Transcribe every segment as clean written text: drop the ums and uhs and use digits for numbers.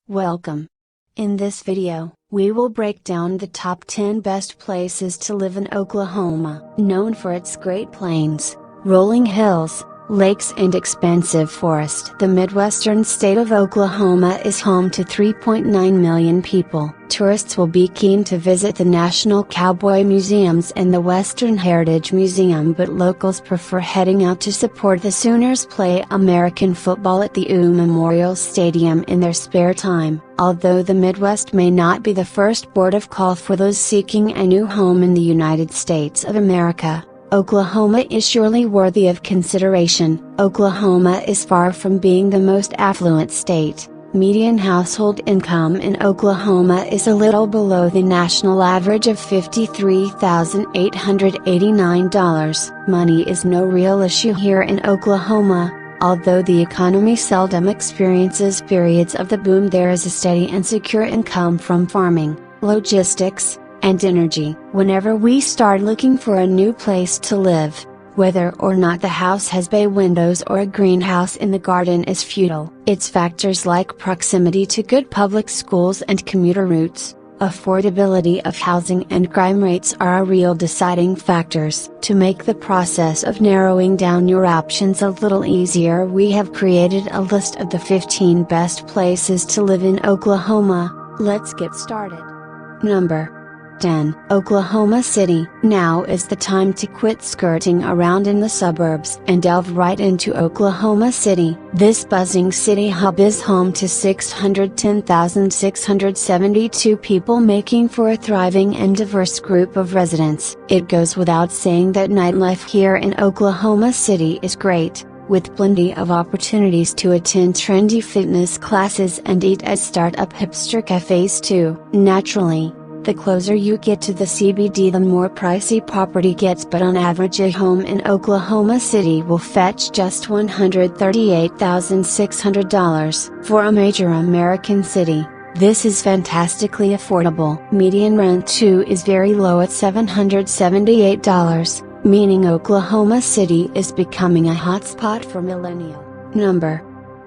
Welcome. In this video, we will break down the top 10 best places to live in Oklahoma. Known for its Great Plains, rolling hills, lakes and expansive forest. The Midwestern state of Oklahoma is home to 3.9 million people. Tourists will be keen to visit the National Cowboy Museums and the Western Heritage Museum, but locals prefer heading out to support the Sooners play American football at the Memorial Stadium in their spare time. Although the Midwest may not be the first port of call for those seeking a new home in the United States of America, Oklahoma is surely worthy of consideration. Oklahoma is far from being the most affluent state. Median household income in Oklahoma is a little below the national average of $53,889. Money is no real issue here in Oklahoma, although the economy seldom experiences periods of the boom. There is a steady and secure income from farming, logistics, and energy. Whenever we start looking for a new place to live, whether or not the house has bay windows or a greenhouse in the garden is futile. It's factors like proximity to good public schools and commuter routes, affordability of housing and crime rates are real deciding factors. To make the process of narrowing down your options a little easier, we have created a list of the 15 best places to live in Oklahoma. Let's get started. Number 10. Oklahoma City. Now is the time to quit skirting around in the suburbs and delve right into Oklahoma City. This buzzing city hub is home to 610,672 people, making for a thriving and diverse group of residents. It goes without saying that nightlife here in Oklahoma City is great, with plenty of opportunities to attend trendy fitness classes and eat at startup hipster cafes too. Naturally, the closer you get to the CBD, the more pricey property gets, but on average a home in Oklahoma City will fetch just $138,600. For a major American city, this is fantastically affordable. Median rent too is very low at $778, meaning Oklahoma City is becoming a hotspot for millennials. Number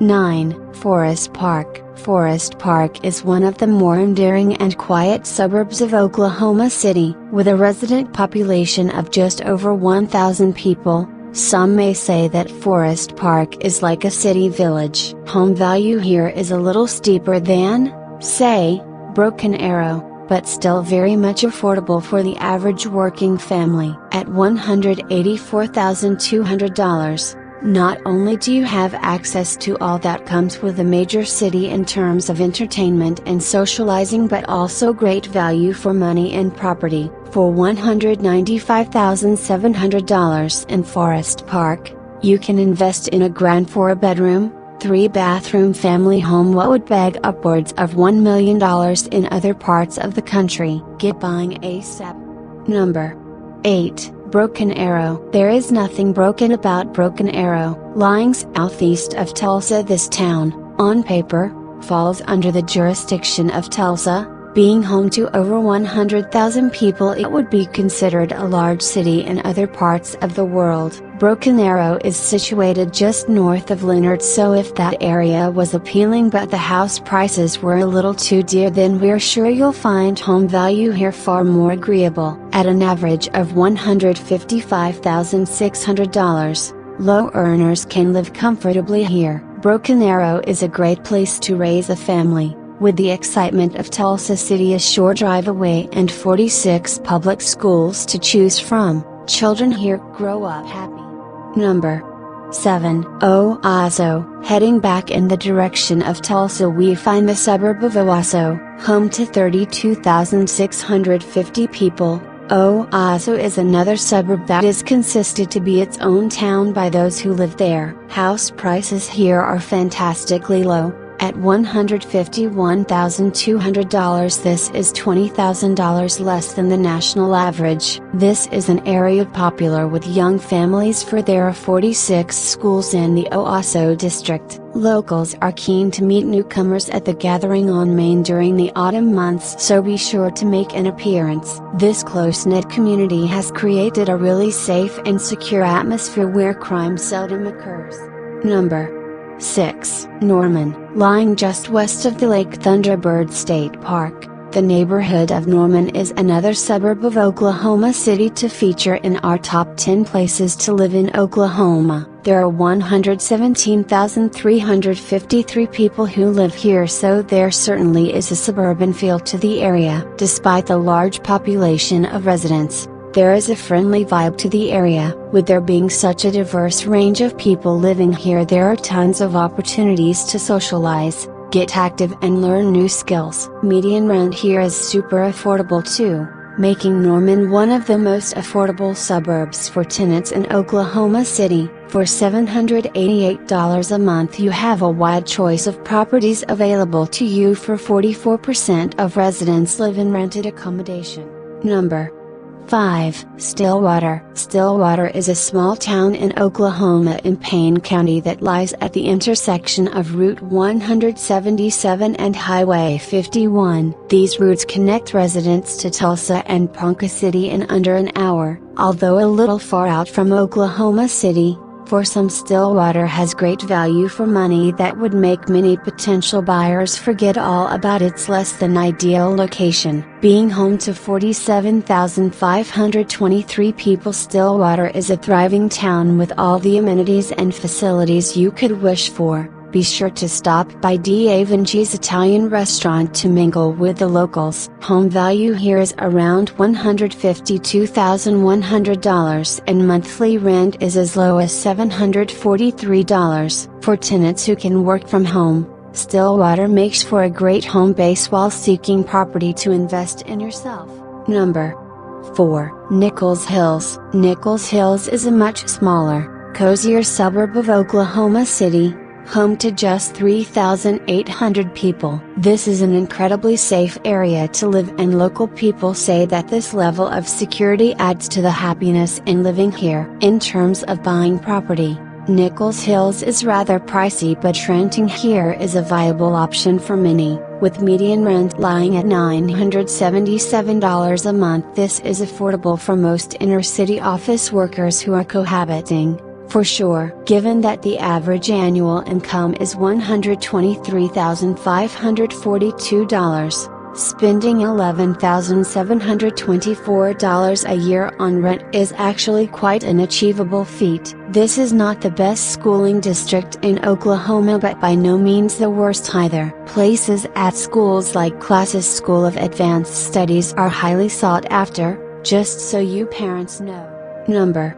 9. Forest Park. Forest Park is one of the more endearing and quiet suburbs of Oklahoma City. With a resident population of just over 1,000 people, some may say that Forest Park is like a city village. Home value here is a little steeper than, say, Broken Arrow, but still very much affordable for the average working family. At $184,200. Not only do you have access to all that comes with a major city in terms of entertainment and socializing, but also great value for money and property. For $195,700 in Forest Park, you can invest in a grand 4-bedroom, 3-bathroom family home what would beg upwards of $1 million in other parts of the country. Get buying ASAP. Number 8. Broken Arrow. There is nothing broken about Broken Arrow. Lying southeast of Tulsa, this town, on paper, falls under the jurisdiction of Tulsa. Being home to over 100,000 people, it would be considered a large city in other parts of the world. Broken Arrow is situated just north of Leonard, so if that area was appealing but the house prices were a little too dear, then we're sure you'll find home value here far more agreeable. At an average of $155,600, low earners can live comfortably here. Broken Arrow is a great place to raise a family, with the excitement of Tulsa City a short drive away and 46 public schools to choose from. Children here grow up happy. Number 7. Owasso. Heading back in the direction of Tulsa, we find the suburb of Owasso, home to 32,650 people. Owasso is another suburb that is considered to be its own town by those who live there. House prices here are fantastically low. At $151,200, this is $20,000 less than the national average. This is an area popular with young families, for there are 46 schools in the Owasso district. Locals are keen to meet newcomers at the gathering on Main during the autumn months, so be sure to make an appearance. This close-knit community has created a really safe and secure atmosphere where crime seldom occurs. Number 6. Norman, lying just west of the Lake Thunderbird State Park. The neighborhood of Norman is another suburb of Oklahoma City to feature in our top 10 places to live in Oklahoma. There are 117,353 people who live here, so there certainly is a suburban feel to the area. Despite the large population of residents, there is a friendly vibe to the area. With there being such a diverse range of people living here, there are tons of opportunities to socialize, get active and learn new skills. Median rent here is super affordable too, making Norman one of the most affordable suburbs for tenants in Oklahoma City. For $788 a month you have a wide choice of properties available to you. For 44% of residents live in rented accommodation. Number 5. Stillwater. Stillwater is a small town in Oklahoma in Payne County that lies at the intersection of Route 177 and Highway 51. These routes connect residents to Tulsa and Ponca City in under an hour. Although a little far out from Oklahoma City, for some Stillwater has great value for money that would make many potential buyers forget all about its less than ideal location. Being home to 47,523 people, Stillwater is a thriving town with all the amenities and facilities you could wish for. Be sure to stop by Da Vinci's Italian restaurant to mingle with the locals. Home value here is around $152,100 and monthly rent is as low as $743. For tenants who can work from home, Stillwater makes for a great home base while seeking property to invest in yourself. Number 4. Nichols Hills. Nichols Hills is a much smaller, cozier suburb of Oklahoma City, home to just 3,800 people. This is an incredibly safe area to live, and local people say that this level of security adds to the happiness in living here. In terms of buying property, Nichols Hills is rather pricey, but renting here is a viable option for many, with median rent lying at $977 a month. This is affordable for most inner-city office workers who are cohabiting. For sure, given that the average annual income is $123,542, spending $11,724 a year on rent is actually quite an achievable feat. This is not the best schooling district in Oklahoma, but by no means the worst either. Places at schools like Classes School of Advanced Studies are highly sought after, just so you parents know. Number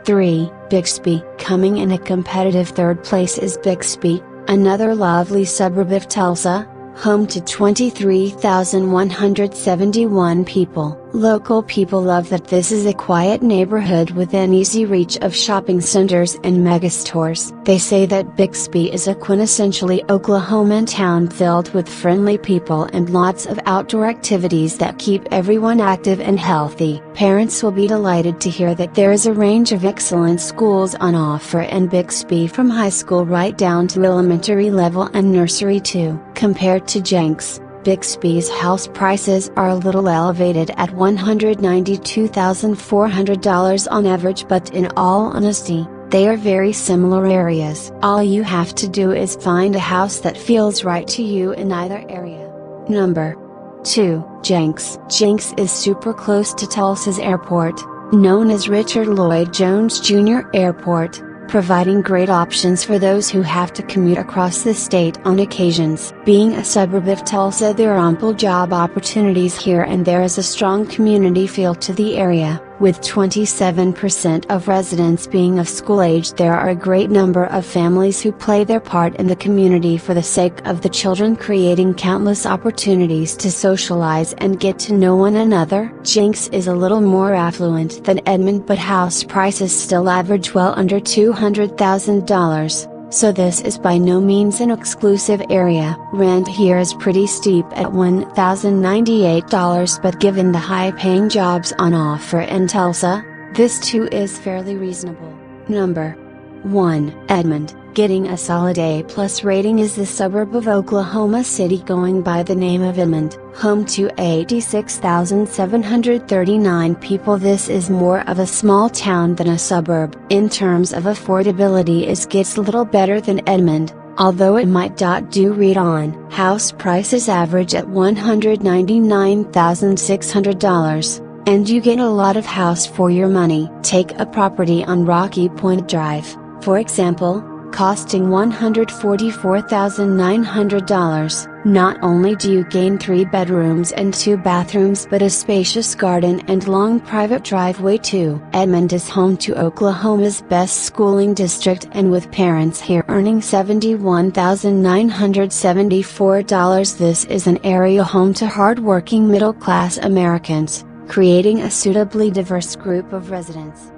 3. Bixby. Coming in a competitive third place is Bixby, another lovely suburb of Tulsa, home to 23,171 people. Local people love that this is a quiet neighborhood within easy reach of shopping centers and megastores. They say that Bixby is a quintessentially Oklahoman town filled with friendly people and lots of outdoor activities that keep everyone active and healthy. Parents will be delighted to hear that there is a range of excellent schools on offer in Bixby, from high school right down to elementary level and nursery too. Compared to Jenks, Bixby's house prices are a little elevated at $192,400 on average, but in all honesty, they are very similar areas. All you have to do is find a house that feels right to you in either area. Number 2. Jenks. Jenks is super close to Tulsa's airport, known as Richard Lloyd Jones Jr. Airport, providing great options for those who have to commute across the state on occasions. Being a suburb of Tulsa, there are ample job opportunities here, and there is a strong community feel to the area. With 27% of residents being of school age, there are a great number of families who play their part in the community for the sake of the children, creating countless opportunities to socialize and get to know one another. Jenks is a little more affluent than Edmond, but house prices still average well under $200,000. So this is by no means an exclusive area. Rent here is pretty steep at $1,098, but given the high-paying jobs on offer in Tulsa, this too is fairly reasonable. Number 1. Edmond. Getting a solid A+ rating is the suburb of Oklahoma City going by the name of Edmond, home to 86,739 people. This is more of a small town than a suburb. In terms of affordability, it gets a little better than Edmond, Although it might do read on, house prices average at $199,600, and you get a lot of house for your money. Take a property on Rocky Point Drive, for example, costing $144,900. Not only do you gain 3 bedrooms and 2 bathrooms but a spacious garden and long private driveway too. Edmond is home to Oklahoma's best schooling district, and with parents here earning $71,974, this is an area home to hard-working middle-class Americans, creating a suitably diverse group of residents.